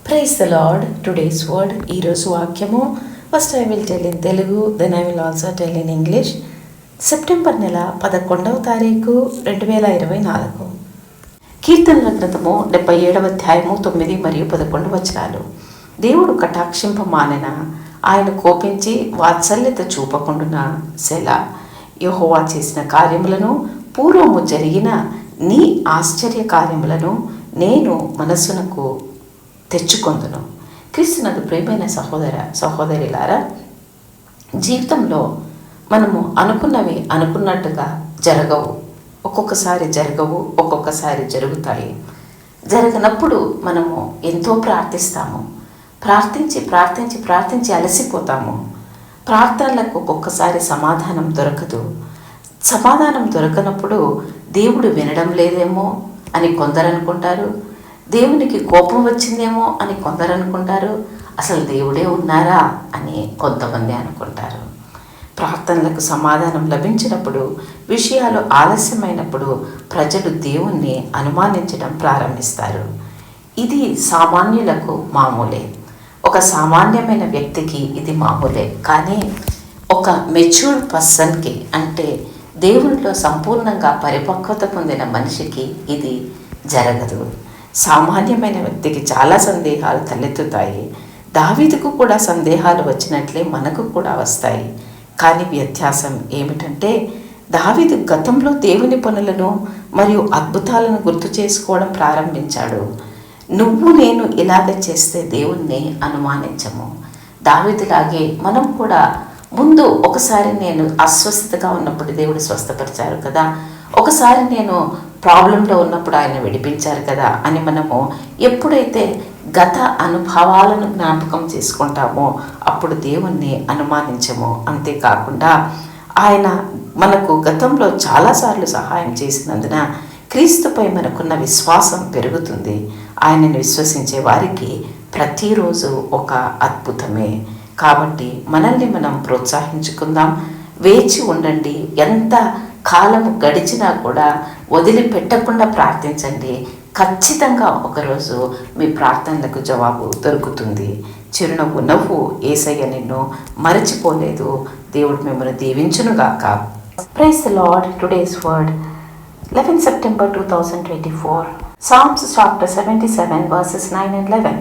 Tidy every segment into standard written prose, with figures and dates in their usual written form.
Praise the lord. Today's word, ఈరోజు వాక్యము. First I will tell in Telugu, then I will also tell in English. September నెల 11వ తారీఖు 2024. కీర్తనల గ్రంథము 77వ అధ్యాయము 9 మరియు 11 వచనాలు. దేవుడు కటాక్షింపమానెన, ఆయన కోపించి వాత్సల్యత చూపకుండున సెలా. యెహోవా చేసిన కార్యములను, పూర్వము జరిగిన నీ ఆశ్చర్య కార్యములను నేను మనస్సునకు తెచ్చుకొందును. క్రీస్తునందు ప్రియమైన సహోదరిలారా, జీవితంలో మనము అనుకున్నవి అనుకున్నట్టుగా జరగవు. ఒక్కొక్కసారి జరగవు, ఒక్కొక్కసారి జరుగుతాయి. జరగనప్పుడు మనము ఎంతో ప్రార్థిస్తాము. ప్రార్థించి ప్రార్థించి ప్రార్థించి అలసిపోతాము. ప్రార్థనలకు ఒక్కొక్కసారి సమాధానం దొరకదు. సమాధానం దొరకనప్పుడు దేవుడు వినడం లేదేమో అని కొందరు అనుకుంటారు. దేవునికి కోపం వచ్చిందేమో అని కొందరు అనుకుంటారు. అసలు దేవుడే ఉన్నారా అని కొంతమంది అనుకుంటారు. ప్రార్థనలకు సమాధానం లభించినప్పుడు, విషయాలు ఆలస్యమైనప్పుడు ప్రజలు దేవుణ్ణి అనుమానించడం ప్రారంభిస్తారు. ఇది సామాన్యులకు మామూలే. ఒక సామాన్యమైన వ్యక్తికి ఇది మామూలే. కానీ ఒక మెచ్యూర్డ్ పర్సన్కి, అంటే దేవునిలో సంపూర్ణంగా పరిపక్వత పొందిన మనిషికి ఇది జరగదు. సామాన్యమైన వ్యక్తికి చాలా సందేహాలు తలెత్తుతాయి. దావీదుకు కూడా సందేహాలు వచ్చినట్లే మనకు కూడా వస్తాయి. కానీ వ్యత్యాసం ఏమిటంటే, దావీదు గతంలో దేవుని పనులను మరియు అద్భుతాలను గుర్తు చేసుకోవడం ప్రారంభించాడు. నువ్వు నేను ఇలాగ చేస్తే దేవుణ్ణి అనుమానించము. దావీదులాగే మనం కూడా ముందు ఒకసారి నేను అస్వస్థతగా ఉన్నప్పుడు దేవుడు స్వస్థపరిచారు కదా, ఒకసారి నేను ప్రాబ్లంలో ఉన్నప్పుడు ఆయన విడిపించారు కదా అని మనము ఎప్పుడైతే గత అనుభవాలను జ్ఞాపకం చేసుకుంటామో అప్పుడు దేవుణ్ణి అనుమానించము. అంతేకాకుండా ఆయన మనకు గతంలో చాలాసార్లు సహాయం చేసినందున క్రీస్తుపై మనకున్న విశ్వాసం పెరుగుతుంది. ఆయనను విశ్వసించే వారికి ప్రతిరోజు ఒక అద్భుతమే. కాబట్టి మనల్ని మనం ప్రోత్సహించుకుందాం. వేచి ఉండండి. ఎంత కాలము గడిచినా కూడా వదిలిపెట్టకుండా ప్రార్థించండి. ఖచ్చితంగా ఒకరోజు మీ ప్రార్థనలకు జవాబు దొరుకుతుంది. చిరునవ్వు నవ్వు, యేసయ్య నిన్ను మరచిపోలేదు. దేవుడు మిమ్మల్ని దీవించునుగాక. Praise the lord. Today's word, 11 September 2024. Psalms chapter 77 verses 9 and 11.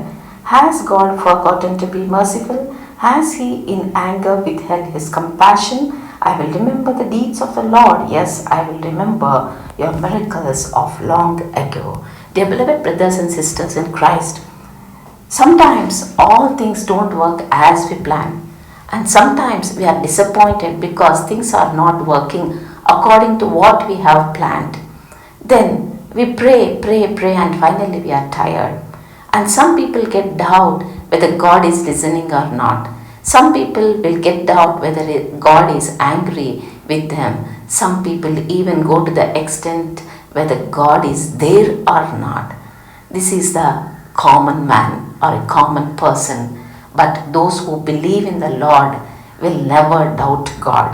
Has God forgotten to be merciful? Has he in anger withheld his compassion? I will remember the deeds of the Lord. Yes, I will remember your miracles of long ago. Dear beloved brothers and sisters in Christ, sometimes all things don't work as we plan. And sometimes we are disappointed because things are not working according to what we have planned. Then we pray and finally we are tired. And some people get doubt whether God is listening or not. Some people will get doubt whether God is angry with them. Some people even go to the extent whether God is there or not. This is the common man or a common person. But those who believe in the Lord will never doubt God.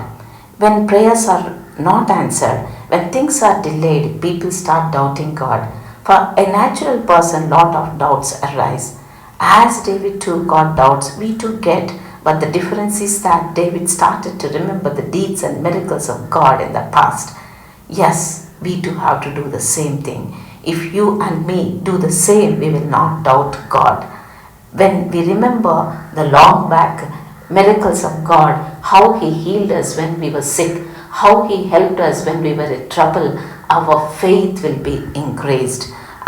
When prayers are not answered, when things are delayed, people start doubting God. For a natural person, lot of doubts arise. As David too got doubts, we too get. But the difference is that David started to remember the deeds and miracles of God in the past. Yes, we too have to do the same thing. If you and me do the same, we will not doubt God. When we remember the long back miracles of God, how he healed us when we were sick, how he helped us when we were in trouble, our faith will be increased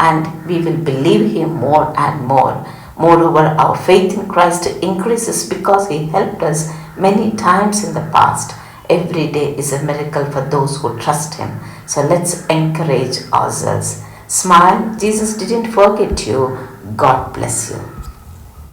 and we will believe him more and more. Moreover, our faith in Christ increases because he helped us many times in the past. Every day is a miracle for those who trust him. So let's encourage ourselves. Smile. Jesus didn't forget you. God bless you.